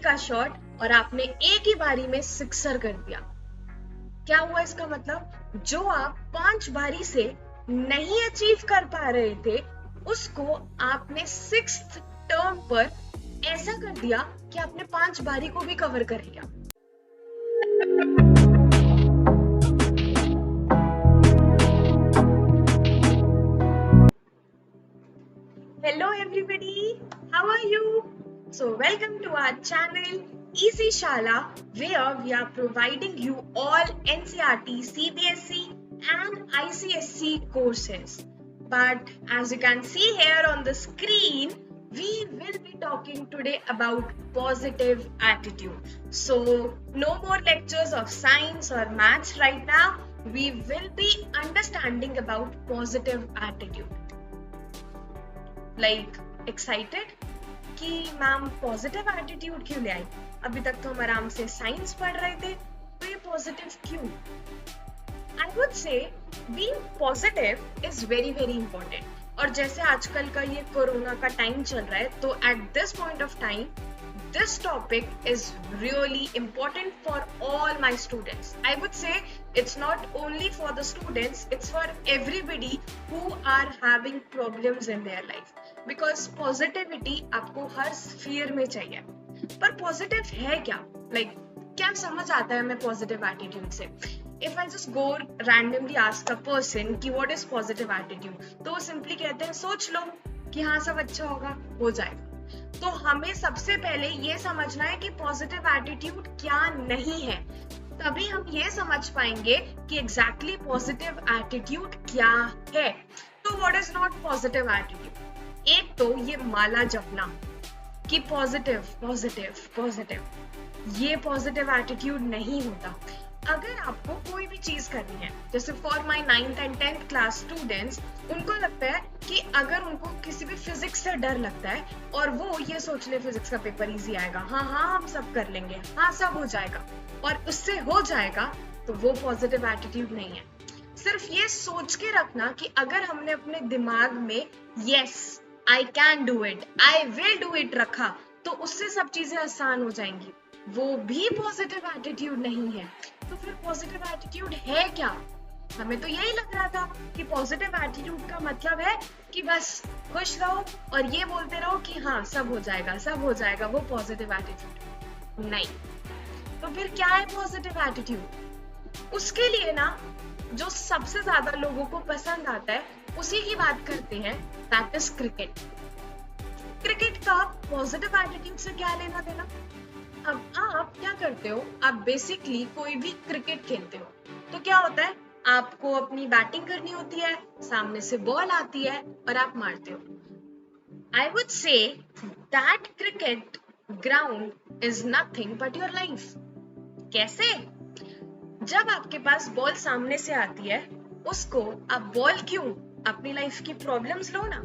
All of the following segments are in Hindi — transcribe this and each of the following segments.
का शॉट और आपने एक ही बारी में सिक्सर कर दिया। क्या हुआ इसका मतलब? जो आप 5 बारी से नहीं अचीव कर पा रहे थे उसको आपने 6th टर्म पर ऐसा कर दिया कि आपने 5 बारी को भी कवर कर लिया। Hello everybody, how are you? So welcome to our channel Easy Shala, where we are providing you all NCERT, CBSE and ICSE courses. But as you can see here on the screen, we will be talking today about positive attitude. So no more lectures of science or maths right now. We will be understanding about positive attitude. Like excited कि मैम पॉजिटिव एटीट्यूड क्यों ले आई? अभी तक तो हम आराम से साइंस पढ़ रहे थे, तो ये पॉजिटिव क्यों? I would say being positive is very very important. और जैसे आजकल का ये कोरोना का टाइम चल रहा है, तो at this point of time this topic is really important for all my students. I would say it's not only for the students, it's for everybody who are having problems in their life. Because positivity आपको हर sphere में चाहिए। पर positive है क्या? Like क्या समझ आता है हमें positive attitude से? If I just go randomly ask a person कि what is positive attitude, तो वो simply कहते हैं सोच लो कि हाँ सब अच्छा होगा, हो जाएगा। तो हमें सबसे पहले ये समझना है कि पॉजिटिव एटीट्यूड क्या नहीं है, तभी हम ये समझ पाएंगे कि एग्जैक्टली पॉजिटिव एटीट्यूड क्या है। तो what is not positive attitude? एक तो ये माला जपना कि पॉजिटिव पॉजिटिव पॉजिटिव, ये पॉजिटिव एटीट्यूड नहीं होता। अगर आपको कोई भी चीज करनी है, जैसे for my 9th and 10th class students, उनको लगता है कि अगर उनको किसी भी फिजिक्स से डर लगता है और वो ये सोच ले फिजिक्स का पेपर इजी आएगा, हाँ हम सब कर लेंगे, हाँ सब हो जाएगा और उससे हो जाएगा, तो वो पॉजिटिव एटीट्यूड नहीं है। सिर्फ ये सोच के रखना कि अगर हमने अपने दिमाग में yes I can do it, I will do it रखा, तो उससे सब चीजें आसान हो जाएंगी, वो भी पॉजिटिव एटीट्यूड नहीं है। तो फिर पॉजिटिव एटीट्यूड है क्या? हमें तो यही लग रहा था कि पॉजिटिव एटीट्यूड का मतलब है कि बस खुश रहो और ये बोलते रहो कि हाँ सब हो जाएगा सब हो जाएगा, वो पॉजिटिव एटीट्यूड नहीं। तो फिर क्या है पॉजिटिव एटीट्यूड? उसके लिए ना जो सबसे ज्यादा लोगों को पसंद आता है उसी की बात करते हैं, दैट इज क्रिकेट। क्रिकेट का पॉजिटिव एटीट्यूड से क्या लेना देना? अब आप क्या करते हो, आप बेसिकली कोई भी क्रिकेट खेलते हो तो क्या होता है, आपको अपनी बैटिंग करनी होती है, सामने से बॉल आती है और आप मारते हो। I would say that cricket ground is nothing but your life. कैसे? जब आपके पास बॉल सामने से आती है, उसको आप बॉल क्यों, अपनी लाइफ की प्रॉब्लम्स लो ना।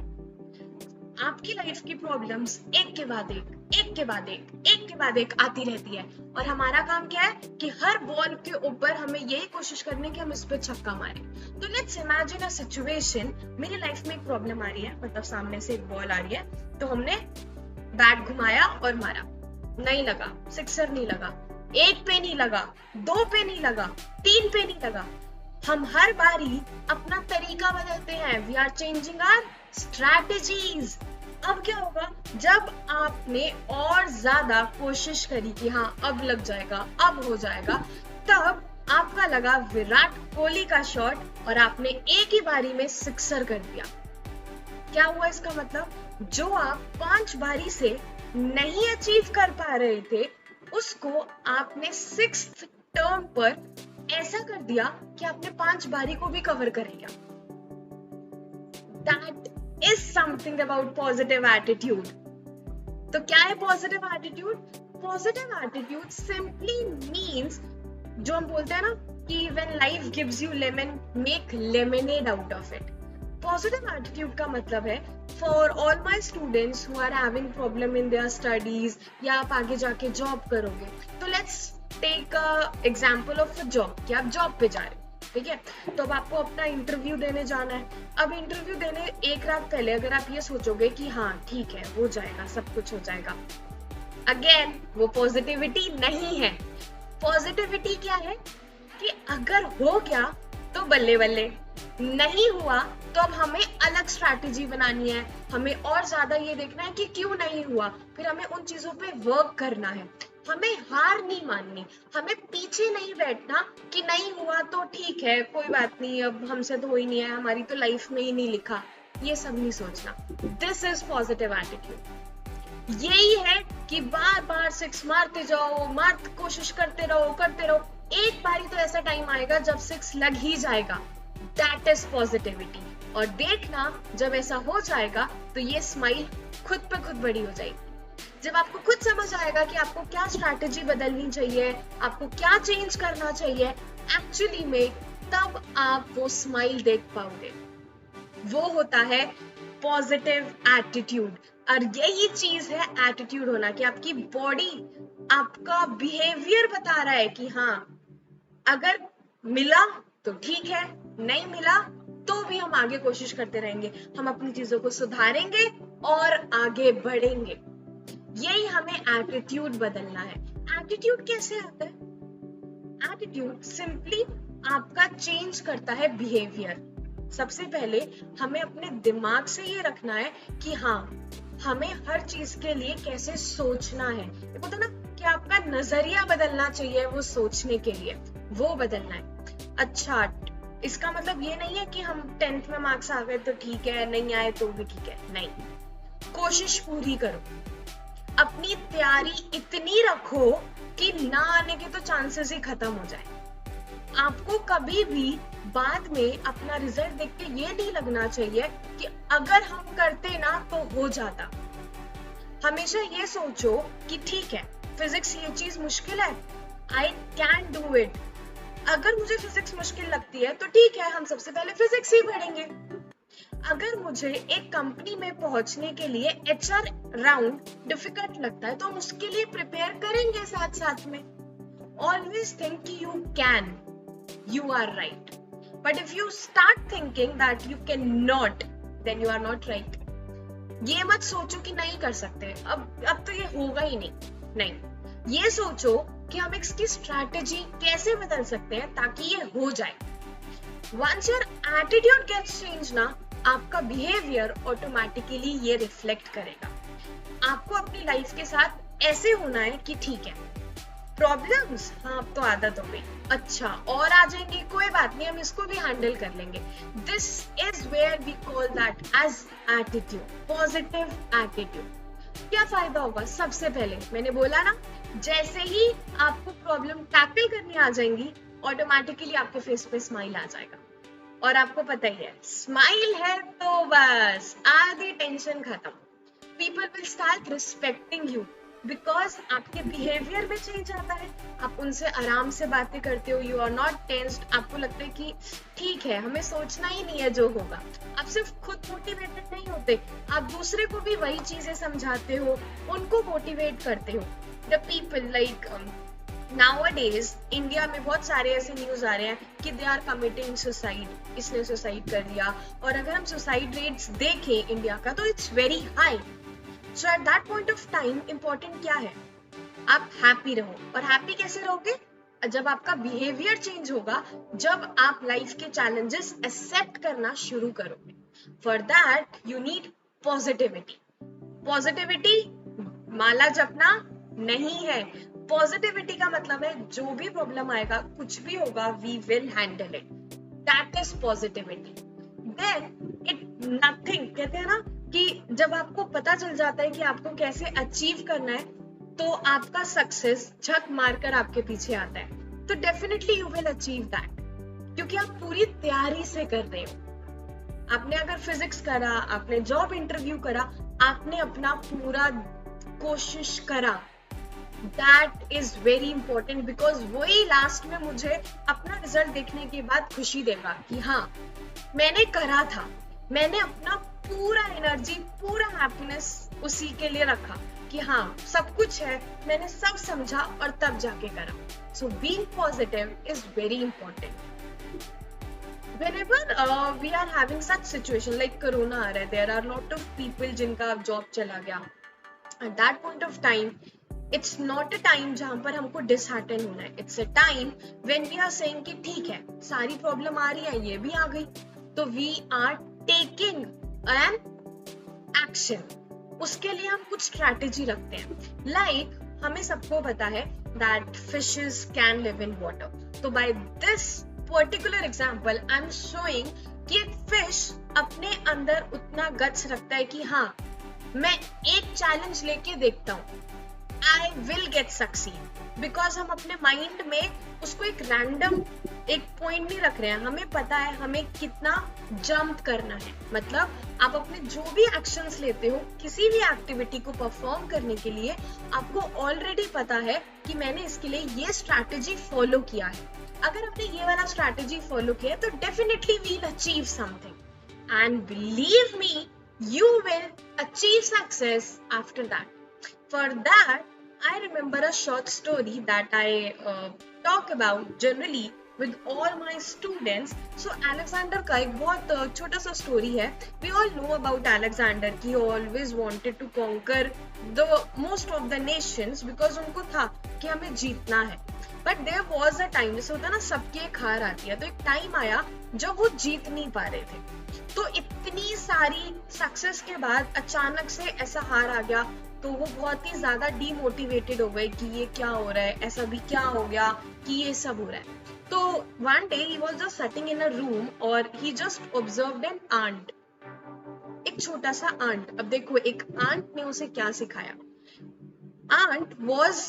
आपकी लाइफ की प्रॉब्लम्स एक के बाद एक, एक के बाद एक, एक के बाद एक आती रहती है और हमारा काम क्या है कि हर बॉल के ऊपर हमें यही कोशिश करनी कि हम इस पे छक्का मारें। तो लेट्स इमेजिन अ सिचुएशन, मेरी लाइफ में एक प्रॉब्लम आ रही है, मतलब सामने से एक बॉल आ रही है, तो हमने बैट घुमाया और मारा, नहीं लगा, सिक्सर नहीं लगा, 1 पे नहीं लगा, 2 पे नहीं लगा, 3 पे नहीं लगा। हम हर बारी अपना तरीका बदलते हैं, we are changing our strategies. अब क्या होगा, जब आपने और ज्यादा कोशिश करी कि हाँ अब लग जाएगा, अब हो जाएगा, तब आपका लगा विराट कोहली का शॉट और आपने एक ही बारी में सिक्सर कर दिया। क्या हुआ इसका मतलब? जो आप 5 बारी से नहीं अचीव कर पा रहे थे उसको आपने 6th टर्म पर ऐसा कर दिया कि आपने 5 बारी को भी कवर कर लिया। That is something about positive attitude. तो क्या है positive attitude? Positive attitude simply means, जो हम बोलते हैं ना कि when life gives you lemon, make lemonade out of it. Positive attitude का मतलब है for all my students who are having problem in their studies, या आप आगे जाके जॉब करोगे, तो let's take a example of a job कि आप जॉब पे जा रहे हो, ठीक है? तो अब आपको अपना इंटरव्यू देने जाना है। अब इंटरव्यू देने एक रात पहले अगर आप ये सोचोगे कि हाँ ठीक है हो जाएगा, सब कुछ हो जाएगा, अगेन वो पॉजिटिविटी नहीं है। पॉजिटिविटी क्या है कि अगर हो गया तो बल्ले बल्ले, नहीं हुआ तो अब हमें अलग स्ट्रैटेजी बनानी है, हमें और ज्यादा ये देखना है कि क्यों नहीं हुआ, फिर हमें उन चीजों पे वर्क करना है। हमें हार नहीं माननी, हमें पीछे नहीं बैठना कि नहीं हुआ तो ठीक है, कोई बात नहीं, अब हमसे तो हो ही नहीं है, हमारी तो लाइफ में ही नहीं लिखा, ये सब नहीं सोचना। This is positive attitude. यही है कि बार बार सिक्स मारते जाओ, कोशिश करते रहो। एक बारी तो ऐसा टाइम आएगा जब सिक्स लग ही जाएगा। That is positivity. और देखना जब ऐसा हो जाएगा तो ये स्माइल खुद पे खुद बड़ी हो जाएगी। जब आपको खुद समझ आएगा कि आपको क्या स्ट्रैटेजी बदलनी चाहिए, आपको क्या चेंज करना चाहिए एक्चुअली में, तब आप वो स्माइल देख पाओगे। वो होता है पॉजिटिव एटीट्यूड। और यही चीज है एटीट्यूड होना, कि आपकी बॉडी, आपका बिहेवियर बता रहा है कि हाँ, अगर मिला तो ठीक है, नहीं मिला तो भी हम आगे कोशिश करते रहेंगे, हम अपनी चीजों को सुधारेंगे और आगे बढ़ेंगे। यही हमें एटीट्यूड बदलना है। एटीट्यूड कैसे आता है? एटीट्यूड सिंपली आपका चेंज करता है बिहेवियर। सबसे पहले हमें अपने दिमाग से ये रखना है कि हाँ, हमें हर चीज के लिए कैसे सोचना है। देखो तो ना कि आपका नजरिया बदलना चाहिए, वो सोचने के लिए वो बदलना है। अच्छा, इसका मतलब ये नहीं है कि हम 10th में मार्क्स आ गए तो ठीक है, नहीं आए तो भी ठीक है, नहीं। कोशिश पूरी करो, अपनी तैयारी इतनी रखो कि ना आने के तो चांसेस ही खत्म हो जाए। आपको कभी भी बाद में अपना रिजल्ट देख के ये नहीं लगना चाहिए कि अगर हम करते ना तो हो जाता। हमेशा ये सोचो कि ठीक है, फिजिक्स ये चीज मुश्किल है, आई कैन डू इट। अगर मुझे फिजिक्स मुश्किल लगती है तो ठीक है, हम सबसे पहले फिजिक्स ही पढ़ेंगे। अगर मुझे एक कंपनी में पहुंचने के लिए HR राउंड डिफिकल्ट लगता है तो हम उसके लिए प्रिपेयर करेंगे साथ साथ में। ऑलवेज थिंक कि you can, you are right, but if you start thinking that you cannot, then you are not right. ये मत सोचो कि नहीं कर सकते, अब तो ये होगा ही नहीं। ये सोचो कि हम इसकी स्ट्रैटेजी कैसे बदल सकते हैं ताकि ये हो जाए। Once your attitude gets changed ना, आपका बिहेवियर ऑटोमेटिकली ये रिफ्लेक्ट करेगा। आपको अपनी लाइफ के साथ ऐसे होना है कि ठीक है, प्रॉब्लम्स, हाँ अब तो आदत हो गई, अच्छा और आ जाएंगे, कोई बात नहीं, हम इसको भी हैंडल कर लेंगे। This is where we call that as attitude, positive attitude. क्या फायदा होगा? सबसे पहले मैंने बोला ना, जैसे ही आपको प्रॉब्लम टैकल करनी आ जाएंगी, ऑटोमेटिकली आपके फेस पे स्माइल आ जाएगा। और आपको पता ही है, स्माइल है तो बस आधी टेंशन खत्म। People will start respecting you because आपके बिहेवियर में चेंज आता है। आप उनसे आराम से बातें करते हो, यू आर नॉट टेंस्ड। आपको लगता है कि ठीक है, हमें सोचना ही नहीं है जो होगा। आप सिर्फ खुद मोटिवेटेड नहीं होते, आप दूसरे को भी वही चीजें समझाते हो, उनको मोटिवेट करते हो। The people like nowadays India में बहुत सारे ऐसे न्यूज आ रहे हैं कि दे आर कमिटिंग सुसाइड, इसने सुसाइड कर लिया। और अगर हम सुसाइड रेट्स देखें इंडिया का तो it's very high. So at that point of time important क्या है? आप हैप्पी रहो। और हैप्पी कैसे रहोगे? जब आपका बिहेवियर चेंज होगा, जब आप लाइफ के चैलेंजेस एक्सेप्ट करना शुरू करोगे। For that you need positivity. Positivity माला जपना नहीं है। पॉजिटिविटी का मतलब है जो भी प्रॉब्लम आएगा, कुछ भी होगा, we will handle it. That is positivity. Then it nothing, कहते हैं ना कि जब आपको पता चल जाता है कि आपको कैसे अचीव करना है, तो आपका सक्सेस झक मारकर आपके पीछे आता है। तो definitely you will achieve that, क्योंकि आप पूरी तैयारी से कर रहे हो। आपने अगर फिजिक्स करा, आपने जॉब इंटरव्यू करा, आपने अपना पूरा कोशिश करा। That is very important, because वही लास्ट में मुझे अपना रिजल्ट देखने के बाद खुशी देगा कि हाँ, मैंने करा था, मैंने अपना पूरा एनर्जी, पूरा हैप्पीनेस उसी के लिए रखा कि हाँ सब कुछ है, मैंने सब समझा और तब जाके करा। So being positive is very important. Whenever we are having such situation like corona आ रहा है, there are lot of people जिनका जॉब चला गया। At that point of time it's not a time जहां पर हमको डिसहार्टन होना है. It's a time when we are saying कि ठीक है, सारी प्रॉब्लम आ रही है, ये भी आ गई, तो we are taking an action. उसके लिए हम कुछ स्ट्रैटेजी रखते हैं. लाइक हमें सबको पता है that fishes can live in water. तो by this particular example I am showing कि एक फिश अपने अंदर उतना गट्स रखता है कि हाँ, मैं एक चैलेंज लेके देखता हूँ, I will get succeed. Because हम अपने माइंड में उसको एक रैंडम एक पॉइंट नहीं रख रहे हैं. हमें पता है हमें कितना जंप करना है. मतलब आप अपने जो भी एक्शंस लेते हो किसी भी एक्टिविटी को परफॉर्म करने के लिए, आपको ऑलरेडी पता है कि मैंने इसके लिए ये स्ट्रैटेजी फॉलो किया है. अगर आपने ये वाला स्ट्रैटेजी फॉलो किया है तो definitely we will achieve something. And believe me, you will achieve success after that. For that, I remember a short story that I talk about generally with all my students. So Alexander का एक बहुत छोटा सा story है. We all know about Alexander. He always wanted to conquer the most of the nations because उनको था कि हमें जीतना है. But there was a time, जैसे होता है ना सबकी एक हार आती है, तो एक टाइम आया जब वो जीत नहीं पा रहे थे. तो इतनी सारी सक्सेस के बाद अचानक से ऐसा हार आ गया, तो वो बहुत ही ज्यादा डीमोटिवेटेड हो गए कि ये क्या हो रहा है, ऐसा भी क्या हो गया कि ये सब हो रहा है. तो one day he was just sitting in a room और ही जस्ट ऑब्जर्व्ड एन आंट. एक छोटा सा आंट. अब देखो एक आंट ने उसे क्या सिखाया. Ant was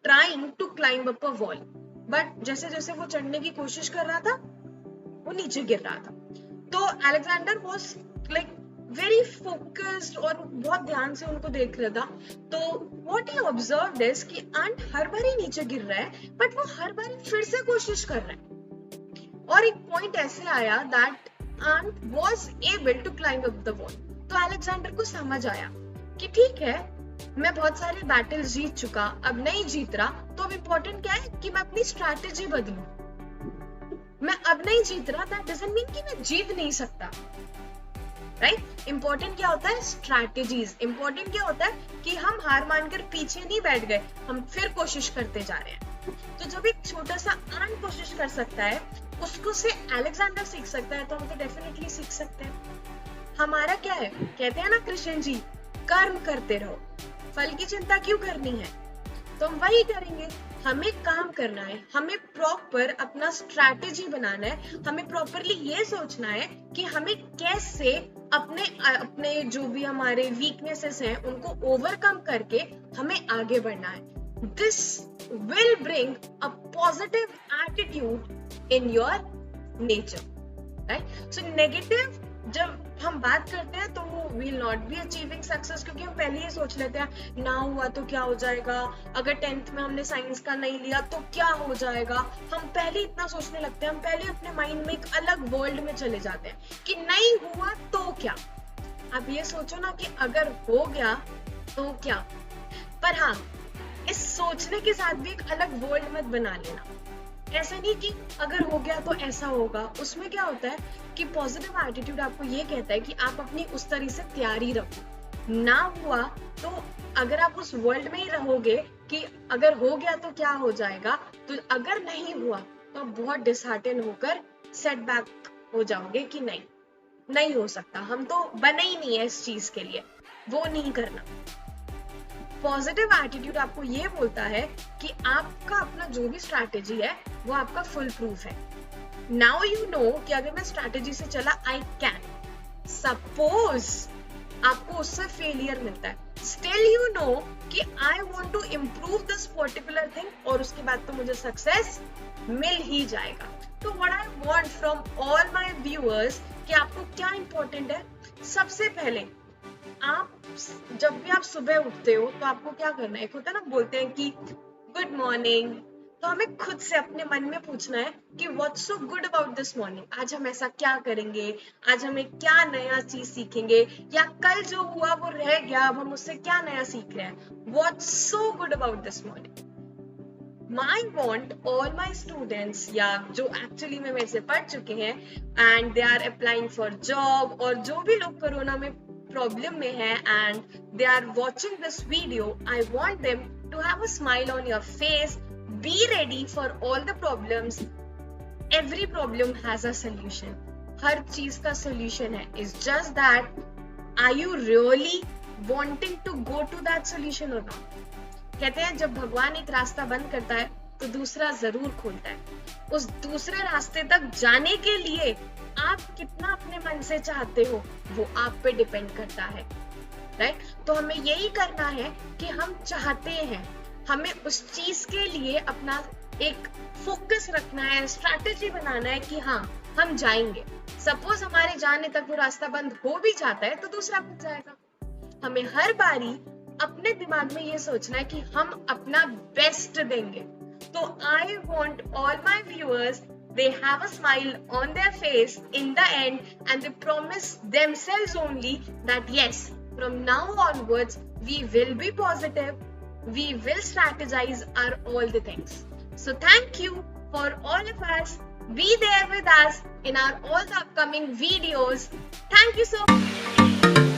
trying to climb up a wall, but जैसे जैसे वो चढ़ने की कोशिश कर रहा था वो नीचे गिर रहा था. तो Alexander was like very focused और बहुत ध्यान से उनको देख रहा था. तो व्हाट ही ऑब्जर्व्ड इज कि आंट हर बार ही नीचे गिर रहा है, बट वो हर बार फिर से कोशिश कर रहा है. और एक पॉइंट ऐसे आया that ant was able to climb up the wall. तो अलेक्जेंडर को समझ आया कि ठीक है, मैं बहुत सारे बैटल्स जीत चुका, अब नहीं जीत रहा, तो अब इम्पोर्टेंट क्या है कि मैं अपनी स्ट्रैटेजी बदलूं. मैं अब नहीं जीत रहा, दैट डजंट मीन कि मैं जीत नहीं सकता. राइट? इंपॉर्टेंट क्या होता है? स्ट्रैटेजीज. इंपॉर्टेंट क्या होता है कि हम हार मानकर पीछे नहीं बैठ गए, हम फिर कोशिश करते जा रहे हैं. तो जब एक छोटा सा आंट कोशिश कर सकता है, उसको से अलेक्जेंडर सीख सकता है, तो हम तो डेफिनेटली सीख सकते हैं. हमारा क्या है, कहते हैं ना कृष्ण जी, कर्म करते रहो, फल की चिंता क्यों करनी है. तो हम वही करेंगे. हमें काम करना है, हमें प्रॉपर अपना स्ट्रैटेजी बनाना है, हमें प्रॉपरली ये सोचना है कि हमें कैसे अपने जो भी हमारे वीकनेसेस हैं उनको ओवरकम करके हमें आगे बढ़ना है. This will bring a positive attitude in your nature. Right? So negative जब हम बात करते हैं तो वो will not be achieving success, क्योंकि हम पहले ही सोच लेते हैं ना हुआ तो क्या हो जाएगा, अगर 10th में हमने साइंस का नहीं लिया तो क्या हो जाएगा. हम पहले इतना सोचने लगते हैं, हम पहले अपने माइंड में एक अलग वर्ल्ड में चले जाते हैं कि नहीं हुआ तो क्या. अब ये सोचो ना कि अगर हो गया तो क्या. पर हाँ, इस सोचने के साथ भी एक अलग वर्ल्ड मत बना लेना. ऐसा नहीं कि अगर हो गया तो ऐसा होगा. उसमें क्या होता है कि पॉजिटिव एटीट्यूड आपको ये कहता है कि आप अपनी उस तरह से तैयारी रखो. ना हुआ तो अगर आप उस वर्ल्ड में ही रहोगे कि अगर हो गया तो क्या हो जाएगा, तो अगर नहीं हुआ तो आप बहुत डिसहार्टन होकर सेटबैक हो जाओगे कि नहीं हो सकता, हम तो बने ही नहीं है इस चीज के लिए. वो नहीं करना. पॉजिटिव एटीट्यूड आपको ये बोलता है कि आपका अपना जो भी स्ट्रैटेजी है वो आपका फुल प्रूफ है. नाउ यू नो कि अगर मैं स्ट्रैटेजी से चला, आई कैन. सपोज आपको उससे फेलियर मिलता है, स्टिल यू नो कि I want to improve this particular thing, और उसके बाद तो मुझे सक्सेस मिल ही जाएगा. तो what I want from all my viewers कि आपको क्या इंपॉर्टेंट है. सबसे पहले आप जब भी आप सुबह उठते हो तो आपको क्या करना है. एक होता है ना, बोलते हैं कि गुड मॉर्निंग, तो हमें खुद से अपने मन में पूछना है कि what's so good about this morning. आज हम ऐसा क्या करेंगे, आज हमें क्या नया चीज सीखेंगे, या कल जो हुआ वो रह गया, अब हम उससे क्या नया सीख रहे हैं. What's so good about this morning. I want all my students, या जो एक्चुअली में मेरे से पढ़ चुके हैं and they are applying for job, और जो भी लोग कोरोना में प्रॉब्लम में है and they are watching this video, I want them to have a smile on your face. Be ready for all the problems. Every problem has a solution. हर चीज का solution है. It's just that are you really wanting to go to that solution or not? कहते हैं जब भगवान एक रास्ता बंद करता है तो दूसरा जरूर खोलता है. उस दूसरे रास्ते तक जाने के लिए आप कितना अपने मन से चाहते हो वो आप पे डिपेंड करता है, राइट? तो हमें यही करना है कि हम चाहते हैं, हमें उस चीज के लिए अपना एक फोकस रखना है, स्ट्रैटेजी बनाना है कि हाँ हम जाएंगे. सपोज हमारे जाने तक वो रास्ता बंद हो भी जाता है तो दूसरा खुल जाएगा. हमें हर बारी अपने दिमाग में ये सोचना है कि हम अपना बेस्ट देंगे. So I want all my viewers, they have a smile on their face in the end and they promise themselves only that yes, from now onwards, we will be positive, we will strategize all the things. So thank you for all of us. Be there with us in our all the upcoming videos. Thank you so much.